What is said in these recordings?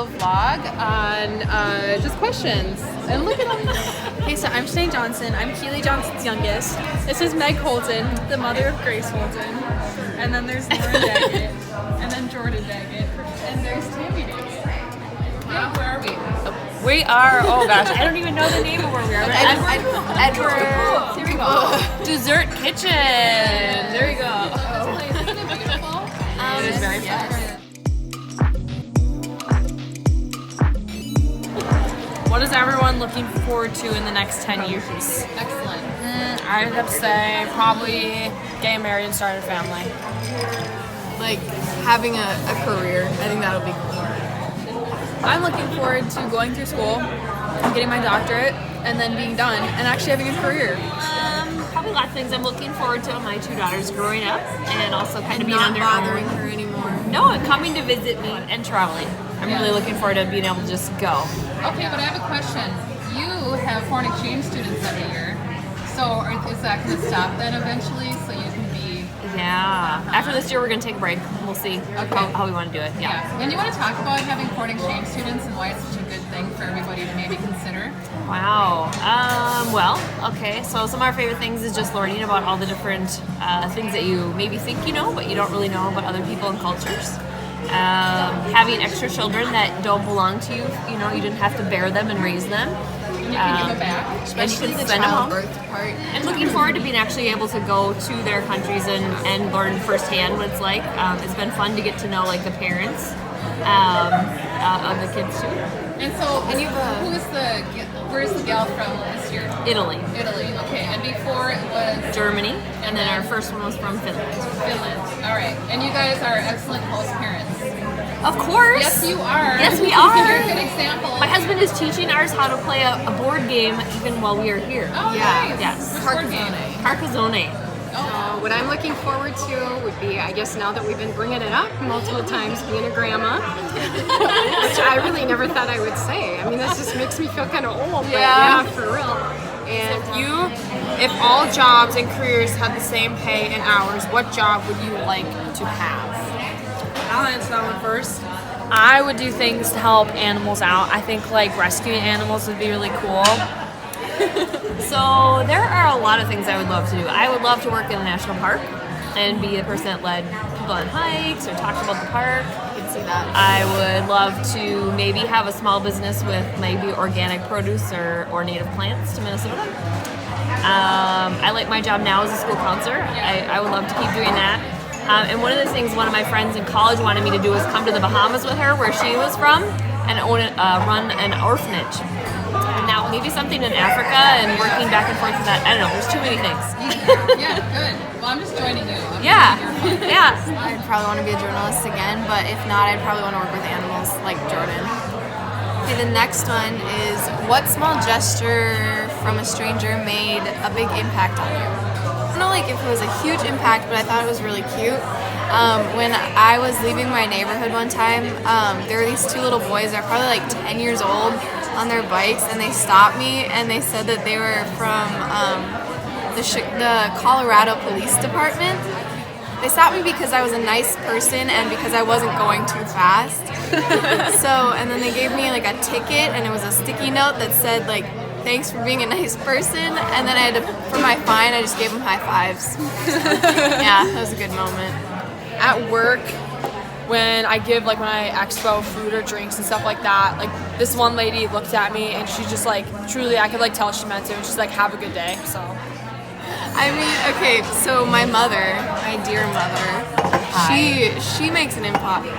little vlog on just questions. And look at them. Hey, so I'm Shanae Johnson. I'm Keely Johnson's youngest. This is Meg Holton, the mother of Grace Holton. And then there's Lauren Daggett. And then Jordan Daggett. And there's Tammy Daggett. Yeah, where are we? We are, oh gosh, I don't even know the name of where we are. Edward. Here we go. Dessert Kitchen. There you go. Isn't it beautiful? It is very fun. What is everyone looking forward to in the next 10 years? Excellent. I'd have to say probably getting married and starting a family. Like having a career. I think that'll be cool. I'm looking forward to going through school, getting my doctorate, and then being done, and actually having a career. Probably lots of things. I'm looking forward to my 2 daughters growing up and also kind of being on Not their bothering own. her anymore. No, and coming to visit me and traveling. I'm really looking forward to being able to just go. Okay, but I have a question. You have foreign exchange students every year. So is that going to stop then eventually so you can be... Yeah. After this year, we're going to take a break. We'll see how we want to do it. Yeah. And you want to talk about having foreign exchange students and why it's such a good thing for everybody to maybe consider? Wow. Well, okay. So some of our favorite things is just learning about all the different things that you maybe think you know, but you don't really know about other people and cultures. Having extra children that don't belong to you. You know, you didn't have to bear them and raise them. And you can give it back. Especially the send them home. childbirth part. And looking forward to being actually able to go to their countries and learn firsthand what it's like. It's been fun to get to know like the parents of the kids too. And so, where's the gal from this year? Italy, Okay. And before it was Germany, and then our first one was from Finland. All right. And you guys are excellent host parents. Of course. Yes, you are. Yes, we are. You're a good example. My husband is teaching ours how to play a board game even while we are here. Oh, Yeah. nice. Yes. Which board game? Carcassonne. What I'm looking forward to would be, I guess now that we've been bringing it up multiple times, being a grandma, which I really never thought I would say. I mean, this just makes me feel kind of old, but yeah, for real. And If all jobs and careers had the same pay and hours, what job would you like to have? I'll answer that one first. I would do things to help animals out. I think like rescuing animals would be really cool. So there are a lot of things I would love to do. I would love to work in a national park and be the person that led people on hikes or talked about the park. I can see that. I would love to maybe have a small business with maybe organic produce or native plants to Minnesota. I like my job now as a school counselor. I would love to keep doing that. And one of the things one of my friends in college wanted me to do was come to the Bahamas with her, where she was from, and run an orphanage. And now maybe something in Africa and working back and forth with that. I don't know. There's too many things. Yeah, good. Well, I'm just joining you. Yeah. I'd probably want to be a journalist again, but if not, I'd probably want to work with animals like Jordan. Okay, the next one is, what small gesture from a stranger made a big impact on you? I don't know like if it was a huge impact, but I thought it was really cute. When I was leaving my neighborhood one time, there were these 2 little boys that are probably like 10 years old on their bikes, and they stopped me and they said that they were from the Colorado Police Department. They stopped me because I was a nice person and because I wasn't going too fast. And then they gave me like a ticket, and it was a sticky note that said like, thanks for being a nice person, and then for my fine, I just gave them high fives. Yeah, that was a good moment. At work, when I expo food or drinks and stuff like that, like this one lady looked at me and she just like, truly, I could like tell she meant it, and she's like, have a good day. So I mean, okay, so my mother, my dear mother, she makes an impact on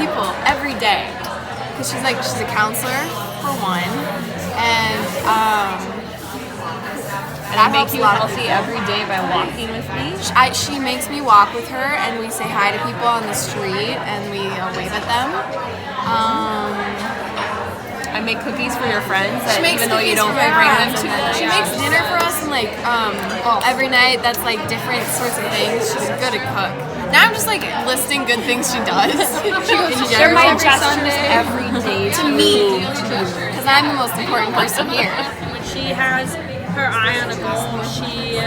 people every day. Because she's a counselor for one, and I make you healthy every day by walking with me. She makes me walk with her, and we say hi to people on the street, and we wave at them. I make cookies for your friends, Even though you don't bring them to them. She makes dinner for us, and every night that's like different sorts of things. She's good at cook. Now I'm just like listing good things she does. They're my gestures every day to me, because I'm the most important person here. When she has her eye on a goal, she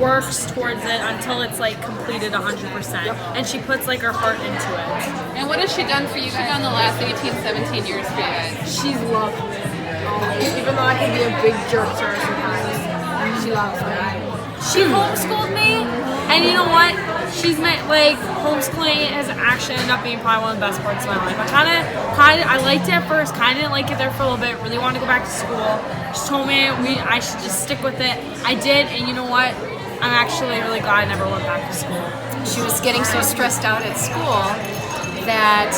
works towards it until it's like completed 100%. And she puts like her heart into it. And what has she done for you guys in the last 18, 17 years for you guys? She's loved me. Even though I can be a big jerk to her sometimes, she loves me. She homeschooled me, and you know what? She's meant like homeschooling has actually ended up being probably one of the best parts of my life. I liked it at first, kind of didn't like it there for a little bit. Really wanted to go back to school. She told me I should just stick with it. I did, and you know what? I'm actually really glad I never went back to school. She was getting so stressed out at school that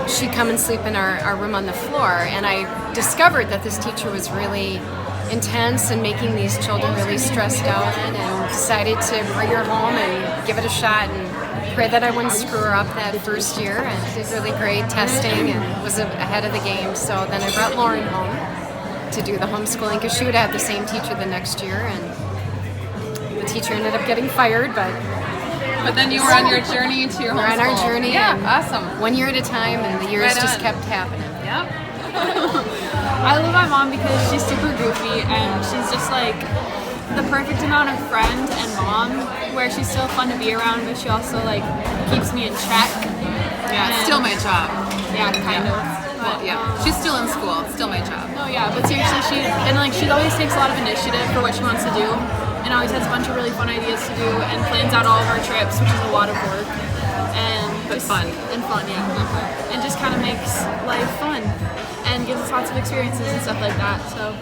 she'd come and sleep in our room on the floor, and I discovered that this teacher was really intense and making these children really stressed out, and decided to bring her home and give it a shot and pray that I wouldn't screw her up that first year, and did really great testing and was ahead of the game. So then I brought Lauren home to do the homeschooling because she would have the same teacher the next year, and the teacher ended up getting fired, but then you were on your journey to your homeschool. we're on our journey. Yeah, and awesome. 1 year at a time, and the years Right just on. kept happening. Yep. I love my mom because she's super goofy and she's just like the perfect amount of friend and mom, where she's still fun to be around, but she also like keeps me in check. Yeah, it's still my job. Yeah, kind of. Well, yeah, she's still in school. It's still my job. Oh yeah, but seriously, she always takes a lot of initiative for what she wants to do, and always has a bunch of really fun ideas to do, and plans out all of our trips, which is a lot of work. But fun. And fun, yeah. And just kind of makes life fun, and gives us lots of experiences and stuff like that. So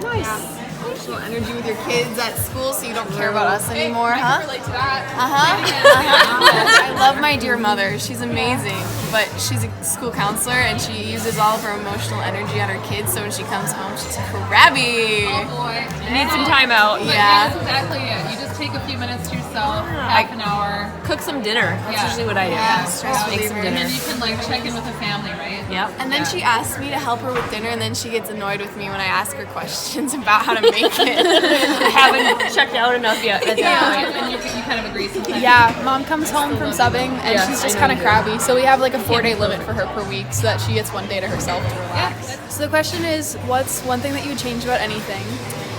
Nice. Emotional energy with your kids at school, so you don't care about us anymore, huh? relate to that. I love my dear mother. She's amazing, but she's a school counselor and she uses all of her emotional energy on her kids. So when she comes home, she's crabby. Oh boy. Need some time out. But Yeah. that's exactly it. You just take a few minutes to yourself, half an hour. Cook some dinner. That's Yeah. usually what I do. Yeah, stress Make some reliever. And dinner. then you can like check in with the family, right? Yep. And then she asks me to help her with dinner, and then she gets annoyed with me when I ask her questions about how to make it. I haven't checked out enough yet. At that point. And you kind of agree sometimes. Yeah, mom comes home from subbing and Yeah, she's I just know kind of you do. crabby. So we have like a 4-day limit for her per week so that she gets 1 day to herself to relax. So the question is, what's one thing that you would change about anything?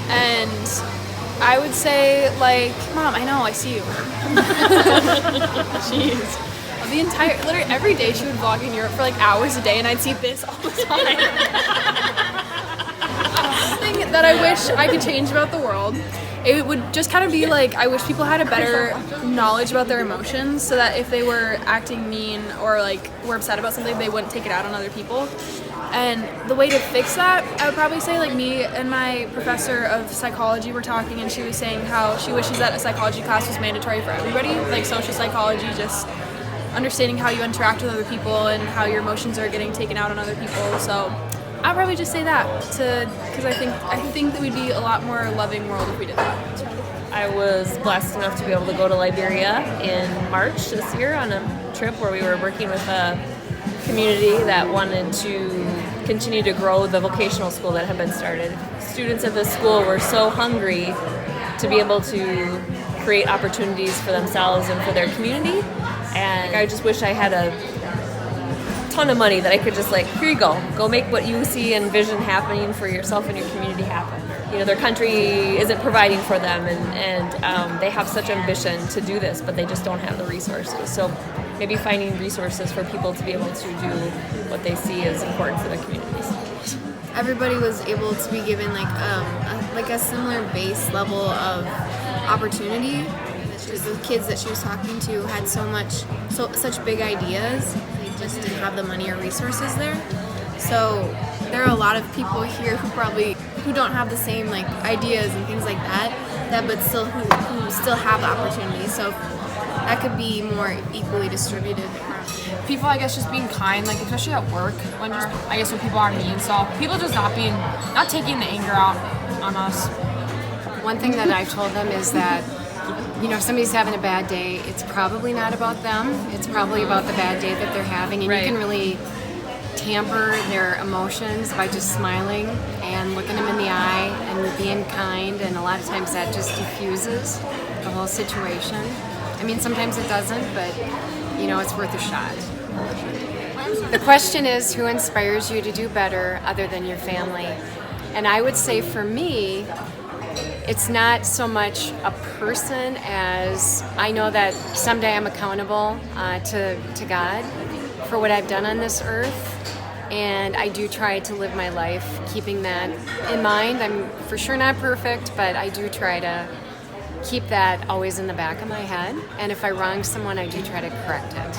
And I would say, like, Mom, I know, I see you. Jeez. Literally every day she would vlog in Europe for like hours a day, and I'd see this all the time. Something that I wish I could change about the world, it would just kind of be like, I wish people had a better knowledge about their emotions, so that if they were acting mean or like were upset about something, they wouldn't take it out on other people. And the way to fix that, I would probably say, like, me and my professor of psychology were talking, and she was saying how she wishes that a psychology class was mandatory for everybody, like social psychology, just understanding how you interact with other people and how your emotions are getting taken out on other people. So I'd probably just say that, because I think that we'd be a lot more loving world if we did that. I was blessed enough to be able to go to Liberia in March this year on a trip where we were working with a community that wanted to continue to grow the vocational school that had been started. Students at this school were so hungry to be able to create opportunities for themselves and for their community, and I just wish I had a ton of money that I could just like, here you go make what you see and vision happening for yourself and your community happen. You know, their country isn't providing for them, and they have such ambition to do this, but they just don't have the resources. So maybe finding resources for people to be able to do what they see is important for their communities. Everybody was able to be given like a similar base level of opportunity. The kids that she was talking to had such big ideas. They just didn't have the money or resources there. So there are a lot of people here who don't have the same like ideas and things like that but still who still have the opportunity. So that could be more equally distributed. People, I guess, just being kind, like especially at work, when people are mean. So people just not taking the anger out on us. One thing that I've told them is that, you know, if somebody's having a bad day, it's probably not about them. It's probably about the bad day that they're having, and you can really tamper their emotions by just smiling and looking them in the eye and being kind, and a lot of times that just diffuses the whole situation. I mean, sometimes it doesn't, but, you know, it's worth a shot. The question is, who inspires you to do better other than your family? And I would say for me, it's not so much a person as I know that someday I'm accountable to God for what I've done on this earth. And I do try to live my life keeping that in mind. I'm for sure not perfect, but I do try to keep that always in the back of my head. And if I wrong someone, I do try to correct it.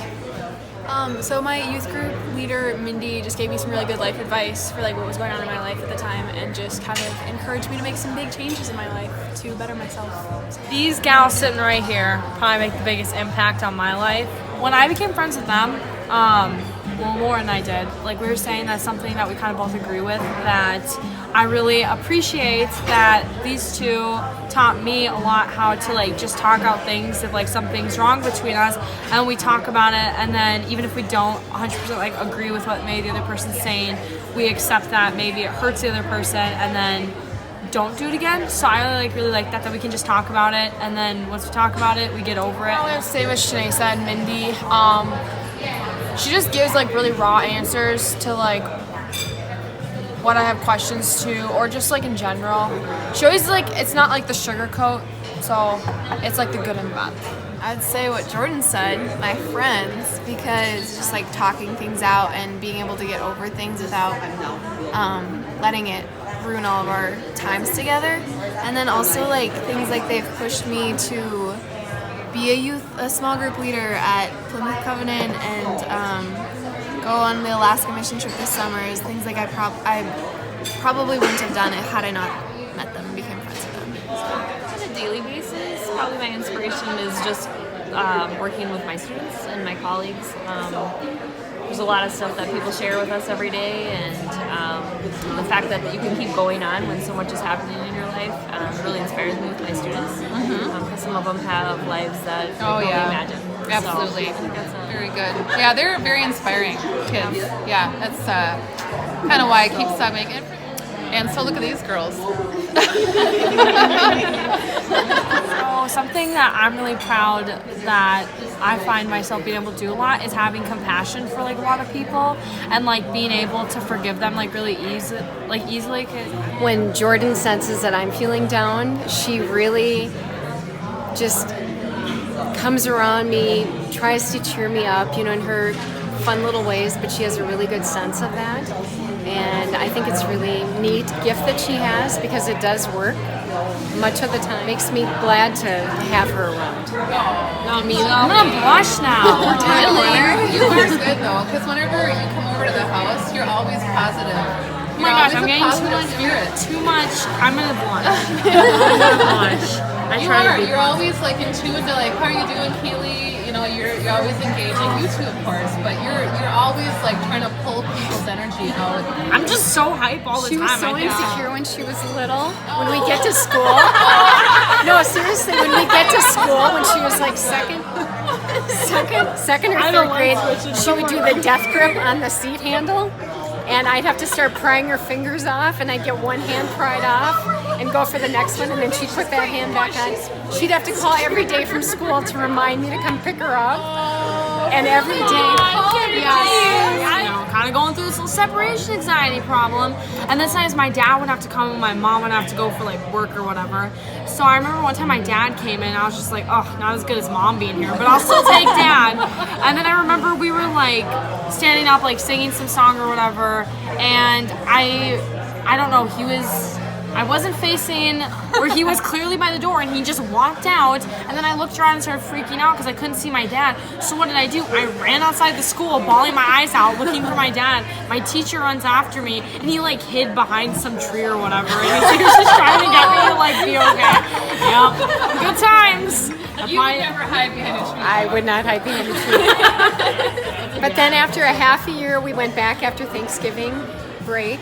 So my youth group leader, Mindy, just gave me some really good life advice for like what was going on in my life at the time, and just kind of encouraged me to make some big changes in my life to better myself. These gals sitting right here probably make the biggest impact on my life. When I became friends with them, well, Laura and I did. Like we were saying, that's something that we kind of both agree with, that I really appreciate that these two taught me a lot how to like just talk out things if like something's wrong between us, and we talk about it, and then even if we don't 100% like agree with what maybe the other person's saying, we accept that maybe it hurts the other person, and then don't do it again. So I really like that we can just talk about it, and then once we talk about it, we get over it. I would say what Shanae said, Mindy. She just gives like really raw answers to like what I have questions to, or just like in general. She always like, it's not like the sugarcoat, so it's like the good and bad. I'd say what Jordan said, my friends, because just like talking things out and being able to get over things without letting it ruin all of our times together. And then also like things like they've pushed me to be a small group leader at Plymouth Covenant, and go on the Alaska mission trip this summer is things like I probably wouldn't have done it had I not met them and became friends with them. On a daily basis, probably my inspiration is just working with my students and my colleagues. There's a lot of stuff that people share with us every day, and the fact that you can keep going on when so much is happening in your life really inspires me with my students. Because some of them have lives that you can only imagine. Absolutely. So, I think that's very good. Yeah, they're very inspiring kids. Yeah, that's kind of why I keep making it. And so look at these girls. So something that I'm really proud that I find myself being able to do a lot is having compassion for like a lot of people, and like being able to forgive them like really easily. When Jordan senses that I'm feeling down, she really just comes around me, tries to cheer me up, in her fun little ways, but she has a really good sense of that. And I think it's really neat gift that she has, because it does work much of the time. Makes me glad to have her around. I'm gonna blush now. Really? You are good though, because whenever you come over to the house, you're always positive. Oh my gosh, I'm getting too much. I'm gonna blush. You're always like in tune to like, how are you doing, Keely? You're always engaging. You too, of course, but you're always like trying to pull people's energy out. I'm just so hype all the time. She was so insecure when she was little. When we get to school, no, seriously, when we get to school, when she was like second or third grade, she would do the death grip on the seat handle. And I'd have to start prying her fingers off, and I'd get one hand pried off and go for the next one, and then she'd put that hand back on. She'd have to call every day from school to remind me to come pick her up. And every day. Kind of going through this little separation anxiety problem. And then sometimes my dad would have to come and my mom would have to go for like work or whatever. So I remember one time my dad came in, I was just like, oh, not as good as mom being here, but I'll still take dad. And then I remember we were like standing up, like singing some song or whatever, and I don't know, I wasn't facing where he was clearly by the door, and he just walked out, and then I looked around and started freaking out because I couldn't see my dad. So what did I do? I ran outside the school, bawling my eyes out, looking for my dad. My teacher runs after me, and he like hid behind some tree or whatever, and he was just trying to get me to like be okay. Yep, good times. You would never hide behind a tree. I would not hide behind a tree. But then after a half a year, we went back after Thanksgiving break,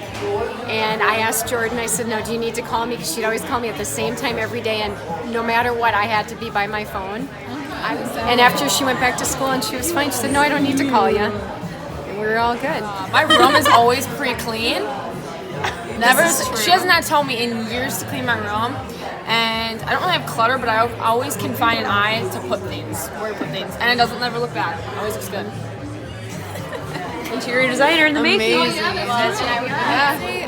and I asked Jordan, I said, no, do you need to call me? Because she'd always call me at the same time every day, and no matter what, I had to be by my phone. And after she went back to school and she was fine, she said, no, I don't need to call you. And we were all good. My room is always pretty clean. She hasn't had to tell me in years to clean my room. And I don't really have clutter, but I always can find an eye to put things, where to put things. And it doesn't never look bad. It always looks good. Interior designer in the making. Amazing.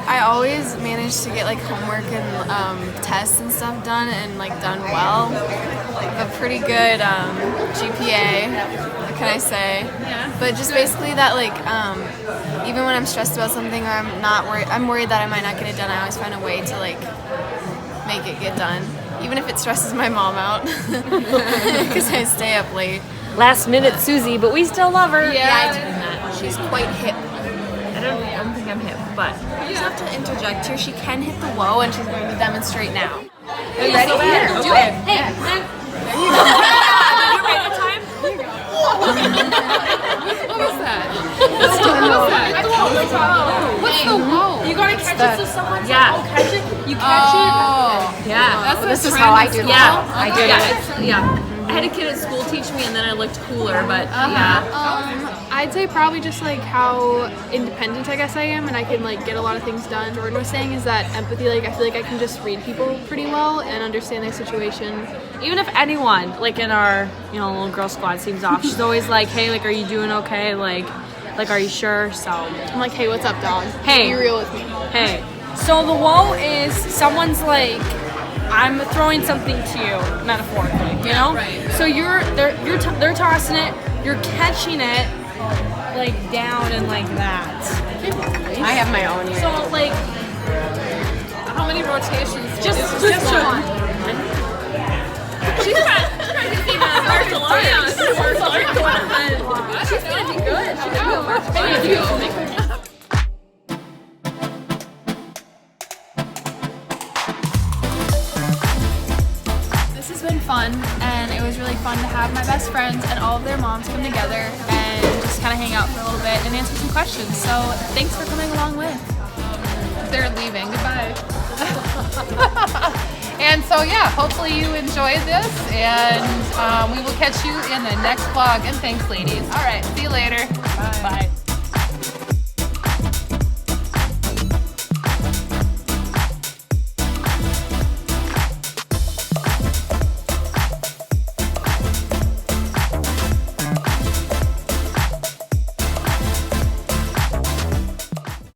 I always manage to get like homework and tests and stuff done and like done well. A pretty good GPA, what can I say? Yeah. But just basically that like even when I'm stressed about something or I'm worried that I might not get it done, I always find a way to like make it get done. Even if it stresses my mom out because I stay up late. Last minute Susie, but we still love her. Yeah, she's quite hip. I don't think I'm hip, but I just have to interject here. She can hit the whoa, and she's going to demonstrate now. are you ready? Here, do it. Hey, Meg. Did you write the time? What was that? What's the whoa? You gotta catch it so someone's Yeah. like, oh, catch it. You catch it. Yeah. This is how I do it. Yeah, I did it. Yeah. I had a kid at school teach me, and then I looked cooler. But yeah, I'd say probably just like how independent I guess I am, and I can like get a lot of things done. Jordan was saying is that empathy, like I feel like I can just read people pretty well and understand their situation. Even if anyone, like in our, little girl squad seems off, she's always like, hey, like, are you doing okay? Like, are you sure? So, I'm like, hey, what's up, dog? Hey. Be real with me. hey. So the woe is someone's like, I'm throwing something to you, metaphorically, you know? right. So they're tossing it, you're catching it, like down and like that. I have my own. So like, How many rotations? just one. she's trying to see that martial arts. She's gonna be good. She's gonna be martial arts. This has been fun, and it was really fun to have my best friends and all of their moms come together and just kind of hang out for a little bit and answer some questions. So thanks for coming along with. They're leaving. Goodbye. And so yeah, hopefully you enjoyed this, and we will catch you in the next vlog. And thanks, ladies. All right, see you later. Bye.